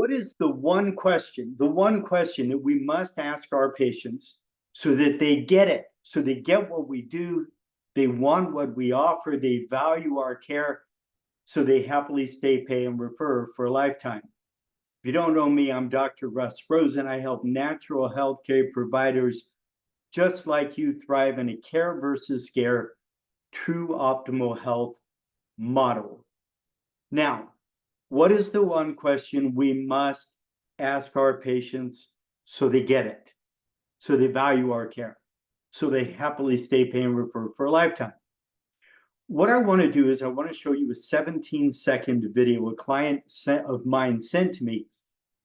what is the one question that we must ask our patients so that they get it, so they get what we do, they want what we offer, they value our care, so they happily stay, pay, and refer for a lifetime. If you don't know me, I'm Dr. Russ Rosen. I help natural healthcare providers just like you thrive in a care versus scare, true optimal health model. Now, what is the one question we must ask our patients so they get it, so they value our care, so they happily stay, pay, and refer for a lifetime? What I want to do is I want to show you a 17-second video a client of mine sent to me,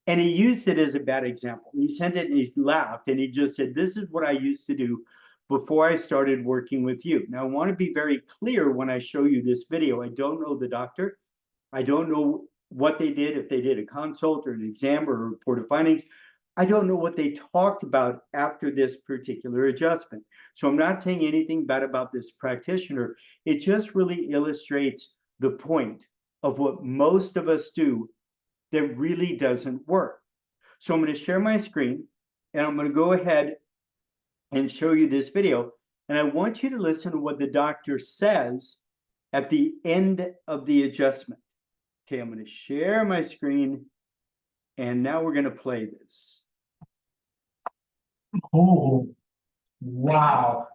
and he used it as a bad example. He sent it and he laughed and he just said, "This is what I used to do before I started working with you." Now, I want to be very clear when I show you this video. I don't know the doctor. I don't know what they did, if they did a consult or an exam or a report of findings. I don't know what they talked about after this particular adjustment. So I'm not saying anything bad about this practitioner. It just really illustrates the point of what most of us do that really doesn't work. So I'm going to share my screen and I'm going to go ahead and show you this video. And I want you to listen to what the doctor says at the end of the adjustment. Okay, I'm going to share my screen and now we're going to play this. Oh, wow.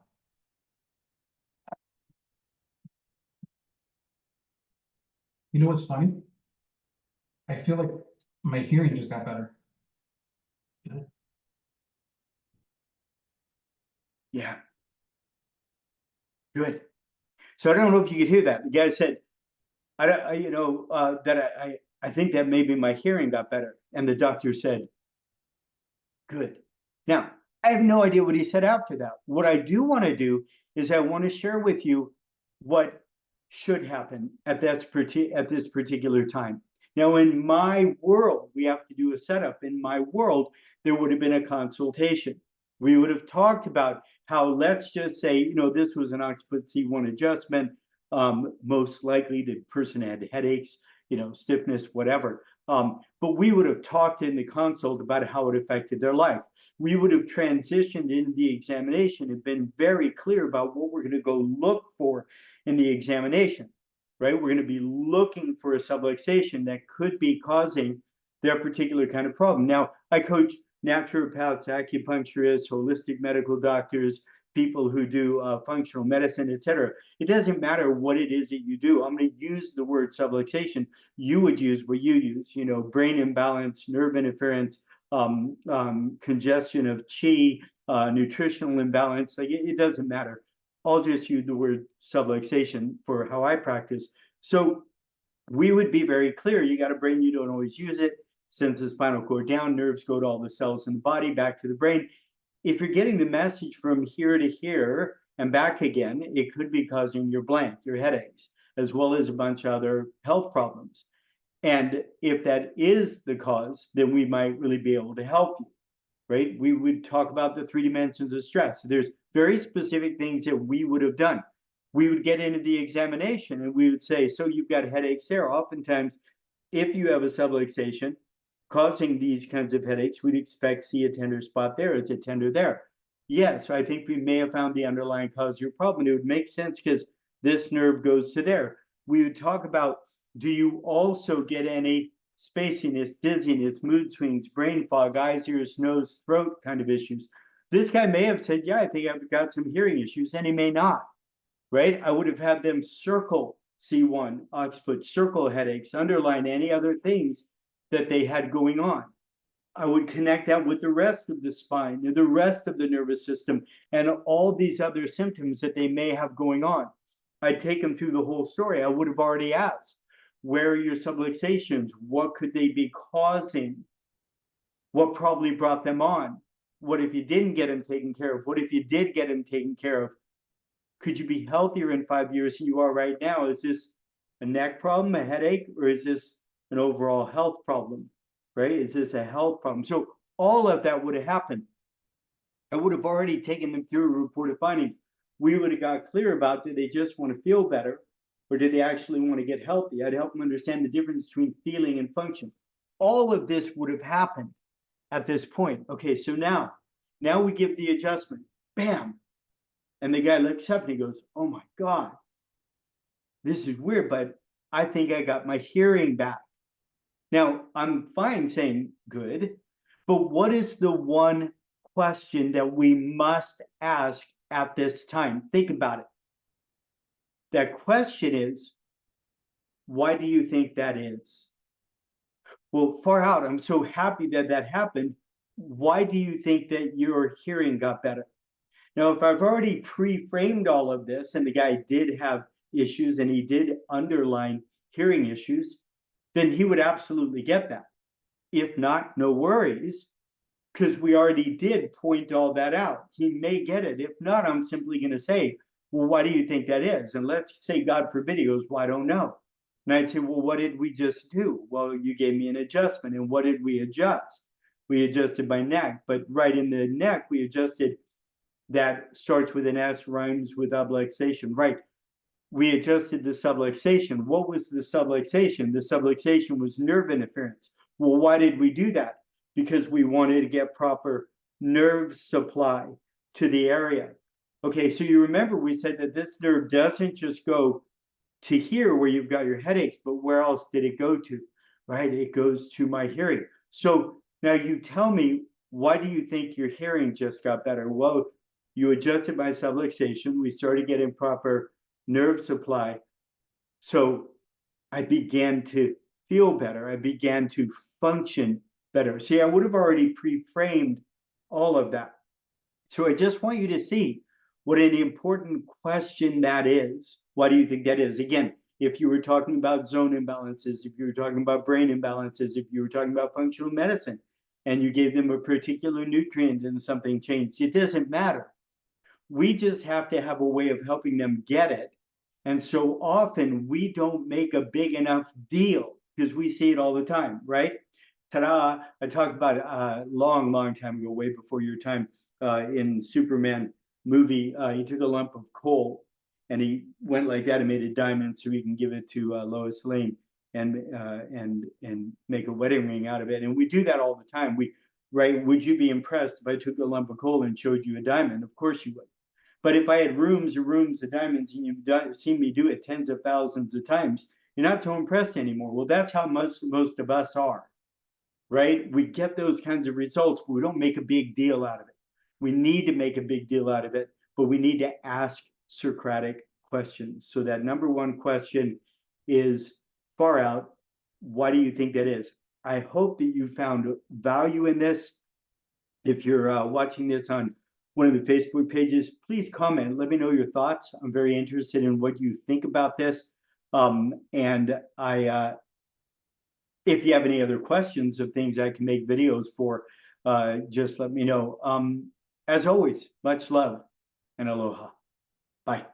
You know what's funny? I feel like my hearing just got better. Yeah. Good. So I don't know if you could hear that. The guy said, I think that maybe my hearing got better. And the doctor said, good. Now, I have no idea what he said after that. What I do want to do is I want to share with you what should happen at this particular time. Now, in my world, we have to do a setup. In my world, there would have been a consultation. We would have talked about how, let's just say, this was an occiput C1 adjustment. Most likely the person had headaches, stiffness, whatever. But we would have talked in the consult about how it affected their life. We would have transitioned into the examination and been very clear about what we're going to go look for in the examination, right? We're going to be looking for a subluxation that could be causing their particular kind of problem. Now, I coach naturopaths, acupuncturists, holistic medical doctors, people who do functional medicine, et cetera. It doesn't matter what it is that you do. I'm going to use the word subluxation. You would use what you use, brain imbalance, nerve interference, congestion of qi, nutritional imbalance. Like it doesn't matter. I'll just use the word subluxation for how I practice. So we would be very clear. You got a brain, you don't always use it. Sends the spinal cord down, nerves go to all the cells in the body, back to the brain. If you're getting the message from here to here and back again, it could be causing your blank, your headaches, as well as a bunch of other health problems. And if that is the cause, then we might really be able to help you, right? We would talk about the 3 dimensions of stress. There's very specific things that we would have done. We would get into the examination and we would say, so you've got headaches there. Oftentimes, if you have a subluxation causing these kinds of headaches, we'd expect see a tender spot there. Is it tender there? Yes, I think we may have found the underlying cause of your problem. It would make sense because this nerve goes to there. We would talk about, do you also get any spaciness, dizziness, mood swings, brain fog, eyes, ears, nose, throat kind of issues? This guy may have said, yeah, I think I've got some hearing issues, and he may not, right? I would have had them circle C1, occiput, circle headaches, underline any other things that they had going on. I would connect that with the rest of the spine, the rest of the nervous system, and all these other symptoms that they may have going on. I'd take them through the whole story. I would have already asked, where are your subluxations? What could they be causing? What probably brought them on? What if you didn't get them taken care of? What if you did get them taken care of? Could you be healthier in 5 years than you are right now? Is this a neck problem, a headache, or is this an overall health problem, right? Is this a health problem? So all of that would have happened. I would have already taken them through a report of findings. We would have got clear about, do they just want to feel better or do they actually want to get healthy? I'd help them understand the difference between feeling and function. all of this would have happened at this point. Okay, so now we give the adjustment, bam. And the guy looks up and he goes, oh my God, this is weird, but I think I got my hearing back. Now, I'm fine saying good, but what is the one question that we must ask at this time? Think about it. That question is, why do you think that is? Well, far out, I'm so happy that that happened. Why do you think that your hearing got better? Now, if I've already pre-framed all of this and the guy did have issues and he did underline hearing issues, then he would absolutely get that. If not, no worries, because we already did point all that out. He may get it. If not, I'm simply going to say, well, why do you think that is? And let's say, God forbid, he goes, well, I don't know. And I'd say, well, what did we just do? Well, you gave me an adjustment. And what did we adjust? We adjusted my neck, but right in the neck, we adjusted that starts with an S, rhymes with subluxation, right? We adjusted the subluxation. What was the subluxation? The subluxation was nerve interference. Well, why did we do that? Because we wanted to get proper nerve supply to the area. Okay, so you remember we said that this nerve doesn't just go to here where you've got your headaches, but where else did it go to, right? It goes to my hearing. So now you tell me, why do you think your hearing just got better? Well, you adjusted my subluxation. We started getting proper nerve supply. So I began to feel better. I began to function better. See, I would have already pre-framed all of that. So I just want you to see what an important question that is. Why do you think that is? Again, if you were talking about zone imbalances, if you were talking about brain imbalances, if you were talking about functional medicine, and you gave them a particular nutrient and something changed, it doesn't matter. We just have to have a way of helping them get it. And so often we don't make a big enough deal because we see it all the time, right? Ta-da! I talked about a long, long time ago, way before your time, in Superman movie. He took a lump of coal and he went like that and made a diamond so he can give it to Lois Lane and make a wedding ring out of it. And we do that all the time. Right? Would you be impressed if I took a lump of coal and showed you a diamond? Of course you would. But if I had rooms and rooms of diamonds and you've seen me do it tens of thousands of times, you're not so impressed anymore. Well, that's how most of us are, right? We get those kinds of results, but we don't make a big deal out of it. We need to make a big deal out of it, but we need to ask Socratic questions. So that number one question is far out. Why do you think that is? I hope that you found value in this. If you're watching this on one of the Facebook pages, please comment. Let me know your thoughts. I'm very interested in what you think about this. And if you have any other questions of things I can make videos for, just let me know. As always, much love and aloha. Bye.